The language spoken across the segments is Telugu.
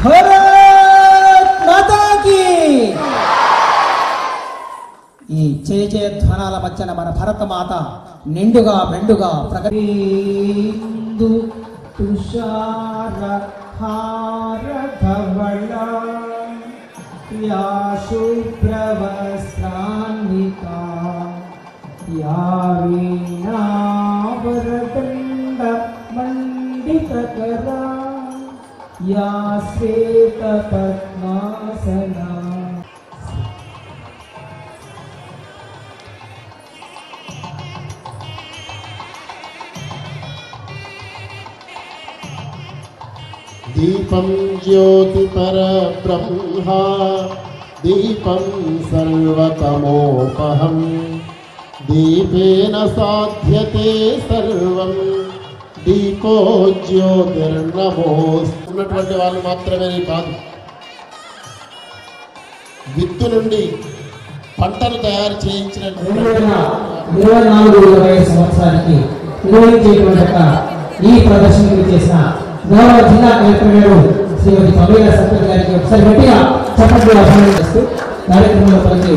భారత్ మాతాకి ఈ జయ ధ్వనాల మధ్యన మన భరతమాత నిండుగా మెండుగా ప్రగతి తుషార హారధవళ యా శుభ్రవస్త్రాన్వితా యా వీణావరదండ మండితకరా యా శ్వేత పద్మాసనా. దీపం జ్యోతి పరబ్రహ్మ దీపం సర్వతమోపహం దీపేన సాధ్యతే సర్వం దీపో జ్యోతిర్నమోస్. ఉన్నటువంటి వాళ్ళు మాత్రమే కాదు, విత్తు నుండి పంటను తయారు చేయించిన 24-25 సంవత్సరానికి నిర్వహించేటువంటి ఈ ప్రదర్శనకు చేసిన గౌరవ జిల్లా కలెక్టర్ గారు శ్రీమతి పవేల సత్యం గారికి ఒకసారి గట్టిగా చప్పట్లు అభినందిస్తూ కార్యక్రమంలో పలికి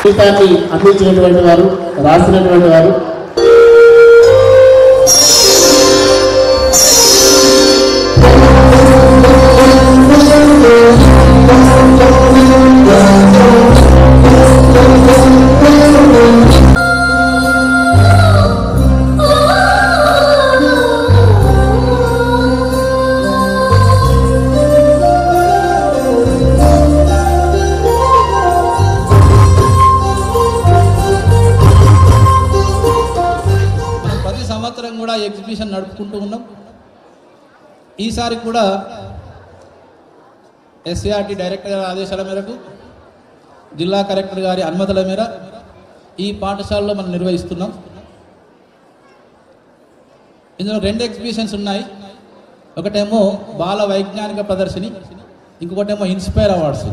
గీతాన్ని అందించినటువంటి వారు, రాసినటువంటి వారు ఎగ్జిబిషన్ నడుపుకుంటూ ఉన్నాం. ఈసారి కూడా ఎస్సీఆర్టీ డైరెక్టర్ గారి ఆదేశాల మేరకు, జిల్లా కలెక్టర్ గారి అనుమతుల మేర ఈ పాఠశాలలో మనం నిర్వహిస్తున్నాం. ఇందులో 2 ఎగ్జిబిషన్స్ ఉన్నాయి. ఒకటేమో బాల వైజ్ఞానిక ప్రదర్శని, ఇంకొకటేమో ఇన్స్పైర్ అవార్డ్స్.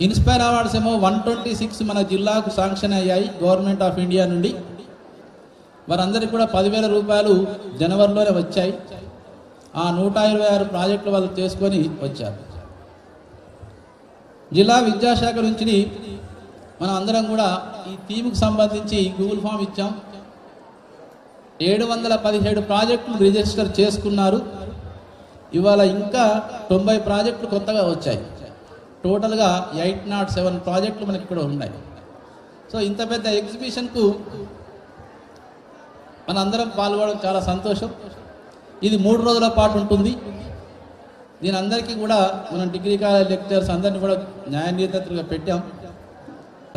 ఇన్స్పైర్ అవార్డ్స్ ఏమో 126 మన జిల్లాకు శాంక్షన్ అయ్యాయి గవర్నమెంట్ ఆఫ్ ఇండియా నుండి. వారందరికీ కూడా 10,000 రూపాయలు జనవరిలోనే వచ్చాయి. ఆ 126 ప్రాజెక్టులు వాళ్ళు చేసుకొని వచ్చారు. జిల్లా విద్యాశాఖ నుంచి మనం అందరం కూడా ఈ థీమ్కి సంబంధించి గూగుల్ ఫామ్ ఇచ్చాం. 717 ప్రాజెక్టులు రిజిస్టర్ చేసుకున్నారు. ఇవాళ ఇంకా 90 ప్రాజెక్టులు కొత్తగా వచ్చాయి. టోటల్గా 807 ప్రాజెక్టులు మనకి ఇక్కడ ఉన్నాయి. సో ఇంత పెద్ద ఎగ్జిబిషన్కు మనందరం పాల్గొనడం చాలా సంతోషం. ఇది 3 రోజుల పాటు ఉంటుంది. దీని అందరికీ కూడా మనం డిగ్రీ కాలేజ్ లెక్చరర్స్ అందరినీ కూడా న్యాయ నిర్ణేతలుగా పెట్టాం.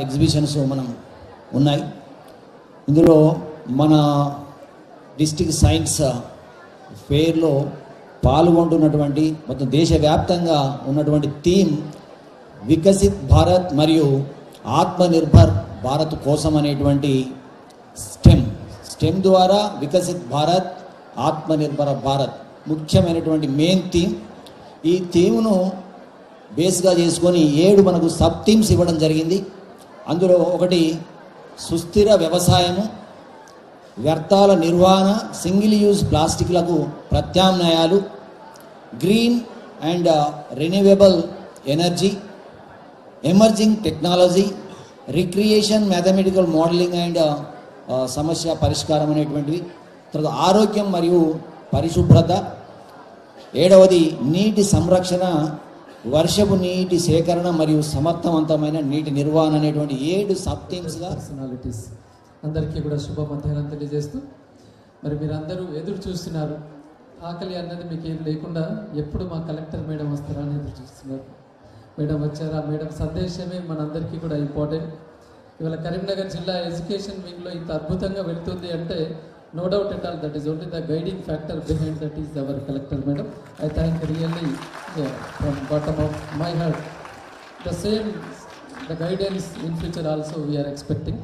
ఎగ్జిబిషన్స్ మనం ఉన్నాయి. ఇందులో మన డిస్ట్రిక్ట్ సైన్స్ ఫెయిర్లో పాల్గొంటున్నటువంటి మొత్తం దేశవ్యాప్తంగా ఉన్నటువంటి థీమ్ వికసిత్ భారత్ మరియు ఆత్మనిర్భర్ భారత్ కోసం అనేటువంటి స్టెమ్ ద్వారా వికసిత్ భారత్ ఆత్మనిర్భర భారత్ ముఖ్యమైనటువంటి మెయిన్ థీమ్. ఈ థీమ్ను బేస్గా చేసుకొని 7 మనకు సబ్ థీమ్స్ ఇవ్వడం జరిగింది. అందులో ఒకటి సుస్థిర వ్యవసాయము, వ్యర్థాల నిర్వహణ, సింగిల్ యూజ్ ప్లాస్టిక్లకు ప్రత్యామ్నాయాలు, green and renewable energy, emerging technology, recreation, mathematical modelling and సమస్య పరిష్కారం అనేటువంటివి. తర్వాత ఆరోగ్యం మరియు పరిశుభ్రత, 7వది నీటి సంరక్షణ, వర్షపు నీటి సేకరణ మరియు సమర్థవంతమైన నీటి నిర్వహణ అనేటువంటి 7 సబ్ థీమ్స్గా. పర్సనాలిటీస్ అందరికీ కూడా శుభ మధ్యాహ్నం తెలియజేస్తూ, మరి మీరందరూ ఎదురు చూస్తున్నారు ఆకలి అన్నది మీకు ఏం లేకుండా ఎప్పుడు మా కలెక్టర్ మేడం వస్తారా అనేది చూస్తున్నారు. మేడం వచ్చారా, మేడం సందేశమే మనందరికీ కూడా ఇంపార్టెంట్. ఇవాళ కరీంనగర్ జిల్లా ఎడ్యుకేషన్ వింగ్లో ఇంత అద్భుతంగా వెళ్తుంది అంటే no doubt at all that is only the guiding factor behind that is our collector madam. I thank really from bottom of my heart. The same the guidance in future also we are expecting.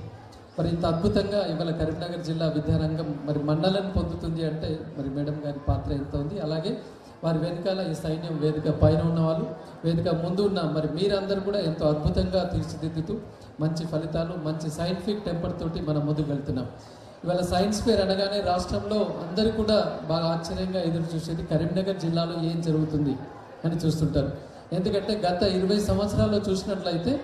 మరి ఇంత అద్భుతంగా ఇవాళ కరీంనగర్ జిల్లా విద్యారంగం మరి మండలం పొందుతుంది అంటే మరి మేడం గారి పాత్ర ఎంత ఉంది. అలాగే వారి వెనకాల ఈ సైన్యం, వేదిక పైన ఉన్న వాళ్ళు, వేదిక ముందు ఉన్న మరి మీరందరూ కూడా ఎంతో అద్భుతంగా తీర్చిదిద్దుతూ మంచి ఫలితాలు, మంచి సైంటిఫిక్ టెంపర్ తోటి మనం ముందుకు వెళ్తున్నాం. ఇవాళ సైన్స్ ఫేర్ అనగానే రాష్ట్రంలో అందరూ కూడా బాగా ఆశ్చర్యంగా ఎదురు చూసేది కరీంనగర్ జిల్లాలో ఏం జరుగుతుంది అని చూస్తుంటారు. ఎందుకంటే గత 20 సంవత్సరాల్లో చూసినట్లయితే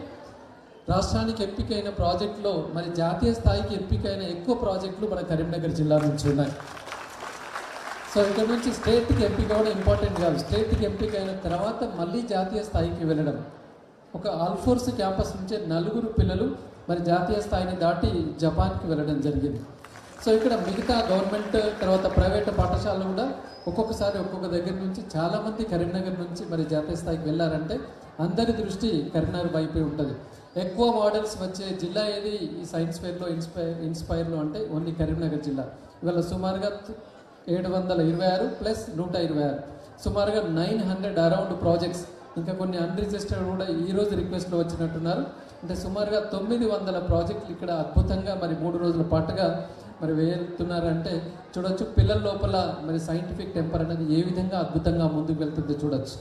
రాష్ట్రానికి ఎంపికైన ప్రాజెక్టులో మరి జాతీయ స్థాయికి ఎంపికైన ఎక్కువ ప్రాజెక్టులు మన కరీంనగర్ జిల్లా నుంచి ఉన్నాయి. సో ఇక్కడ నుంచి స్టేట్కి ఎంపిక అవ్వడం ఇంపార్టెంట్ కాదు, స్టేట్కి ఎంపిక అయిన తర్వాత మళ్ళీ జాతీయ స్థాయికి వెళ్ళడం. ఒక ఆల్ఫోర్స్ క్యాంపస్ నుంచే 4 పిల్లలు మరి జాతీయ స్థాయిని దాటి జపాన్కి వెళ్ళడం జరిగింది. సో ఇక్కడ మిగతా గవర్నమెంట్ తర్వాత ప్రైవేట్ పాఠశాలలు కూడా ఒక్కొక్కసారి ఒక్కొక్క దగ్గర నుంచి చాలామంది కరీంనగర్ నుంచి మరి జాతీయ స్థాయికి వెళ్ళారంటే అందరి దృష్టి కరీంనగర్ వైపే ఉంటుంది. ఎక్కువ మోడల్స్ వచ్చే జిల్లా ఏది ఈ సైన్స్ ఫేర్లో ఇన్స్పైర్లో అంటే ఓన్లీ కరీంనగర్ జిల్లా. ఇవాళ సుమారుగా 726 ప్లస్ 126 సుమారుగా 900 అరౌండ్ ప్రాజెక్ట్స్, ఇంకా కొన్ని అన్రిజిస్టర్డ్ కూడా ఈరోజు రిక్వెస్ట్లో వచ్చినట్టున్నారు. అంటే సుమారుగా 900 ప్రాజెక్టులు ఇక్కడ అద్భుతంగా మరి 3 రోజుల పాటుగా మరి వెళ్తున్నారంటే చూడొచ్చు పిల్లల లోపల మరి సైంటిఫిక్ టెంపర్ అనేది ఏ విధంగా అద్భుతంగా ముందుకు వెళ్తుందో చూడొచ్చు.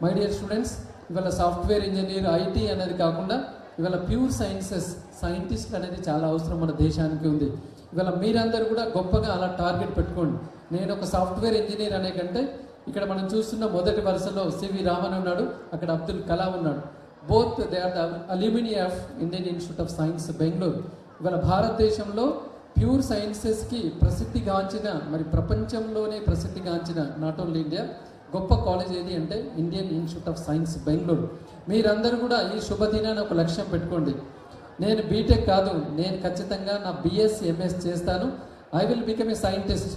మై డియర్ స్టూడెంట్స్, ఇవాళ సాఫ్ట్వేర్ ఇంజనీర్, ఐటీ అనేది కాకుండా ఇవాళ ప్యూర్ సైన్సెస్ సైంటిస్టులు అనేది చాలా అవసరం మన దేశానికి ఉంది. ఇవాళ మీరందరూ కూడా గొప్పగా అలా టార్గెట్ పెట్టుకోండి. నేను ఒక సాఫ్ట్వేర్ ఇంజనీర్ అనే కంటే ఇక్కడ మనం చూస్తున్న మొదటి వరుసలో సివి రామన్ ఉన్నాడు, అక్కడ అబ్దుల్ కలాం ఉన్నాడు. Both they are the alumni of Indian Institute of Science Bengaluru. ఇవాళ భారతదేశంలో ప్యూర్ సైన్సెస్కి ప్రసిద్ధిగాంచిన మరి ప్రపంచంలోనే ప్రసిద్ధిగాంచిన నాట్ ఓన్లీ ఇండియా గొప్ప కాలేజ్ ఏది అంటే Indian Institute of Science Bengaluru. మీరందరూ కూడా ఈ శుభదినాన్ని ఒక లక్ష్యం పెట్టుకోండి. నేను బీటెక్ కాదు, నేను ఖచ్చితంగా నా బిఎస్సి ఎంఎస్ చేస్తాను, I will become a scientist.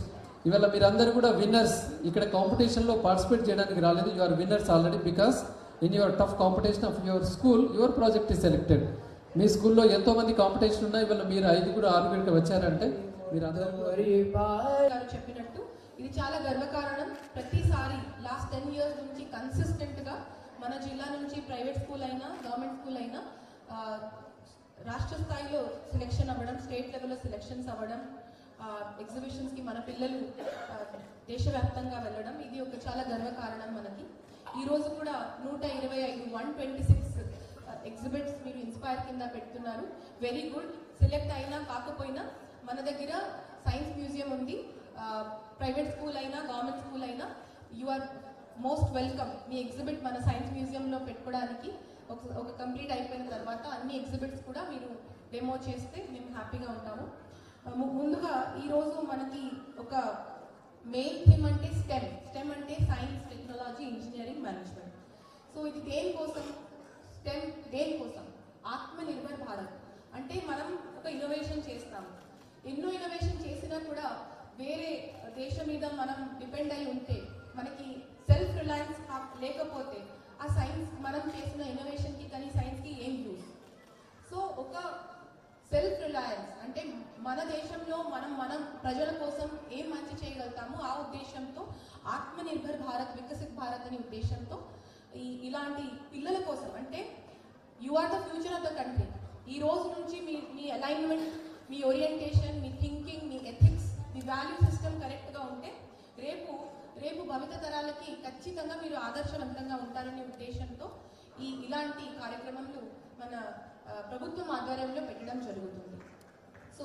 ఇవాళ మీరందరూ కూడా విన్నర్స్. ఇక్కడ కాంపిటీషన్లో పార్టిసిపేట్ చేయడానికి రాలేదు, you are winners already because in your tough competition of your school your project is selected. మీ స్కూల్లో ఎంతోమంది కాంపిటీషన్ ఉన్నాయి, ఇవాళ మీరు 5 6 వచ్చారంటే మీరు అందరూ చెప్పినట్టు ఇది చాలా గర్వకారణం. ప్రతిసారి లాస్ట్ 10 years నుంచి కన్సిస్టెంట్గా మన జిల్లా నుంచి ప్రైవేట్ స్కూల్ అయినా గవర్నమెంట్ స్కూల్ అయినా రాష్ట్ర స్థాయిలో సెలెక్షన్ అవ్వడం, స్టేట్ లెవెల్లో సెలెక్షన్స్ అవ్వడం, ఎగ్జిబిషన్స్కి మన పిల్లలు దేశవ్యాప్తంగా వెళ్ళడం, ఇది ఒక చాలా గర్వకారణం మనకి. ఈరోజు కూడా 125 126 ఎగ్జిబిట్స్ మీరు ఇన్స్పైర్ కింద పెడుతున్నారు. Very good. సెలెక్ట్ అయినా కాకపోయినా మన దగ్గర సైన్స్ మ్యూజియం ఉంది. ప్రైవేట్ స్కూల్ అయినా గవర్నమెంట్ స్కూల్ అయినా యు ఆర్ మోస్ట్ వెల్కమ్. మీ ఎగ్జిబిట్ మన సైన్స్ మ్యూజియంలో పెట్టుకోవడానికి ఒక కంప్లీట్ అయిపోయిన తర్వాత అన్ని ఎగ్జిబిట్స్ కూడా మీరు డెమో చేస్తే మేము హ్యాపీగా ఉంటాము. ముందుగా ఈరోజు మనకి ఒక మెయిన్ థీమ్ అంటే స్టెమ్ అంటే science, technology, engineering, management. So ఇది దేనికోసం? స్టెమ్ దేనికోసం? ఆత్మనిర్భర్ భారత్ అంటే మనం ఒక ఇన్నోవేషన్ చేస్తాము. ఎన్నో ఇన్నోవేషన్ చేసినా కూడా వేరే దేశం మీద మనం డిపెండ్ అయి ఉంటే, మనకి సెల్ఫ్ రిలయన్స్ లేకపోతే ఆ సైన్స్ మనం చేసిన ఇన్నోవేషన్కి కానీ సైన్స్కి ఏం యూస్? సో ఒక సెల్ఫ్ రిలయన్స్ అంటే మన దేశంలో మనం ప్రజల కోసం ఏం మంచి చేయగలుగుతామో ఆ ఉద్దేశంతో ఆత్మనిర్భర్ భారత్, వికసిత్ భారత్ అనే ఉద్దేశంతో ఇలాంటి పిల్లల కోసం అంటే you are the future of the country. ఈ రోజు నుంచి మీ అలైన్మెంట్, మీ ఓరియంటేషన్, మీ థింకింగ్, మీ ఎథిక్స్, మీ వాల్యూ సిస్టమ్ కరెక్ట్గా ఉంటే రేపు భవిత తరాలకి ఖచ్చితంగా మీరు ఆదర్శవంతంగా ఉంటారనే ఉద్దేశంతో ఇలాంటి కార్యక్రమాలు మన ప్రభుత్వం ఆధ్వర్యంలో పెట్టడం జరుగుతుంది. సో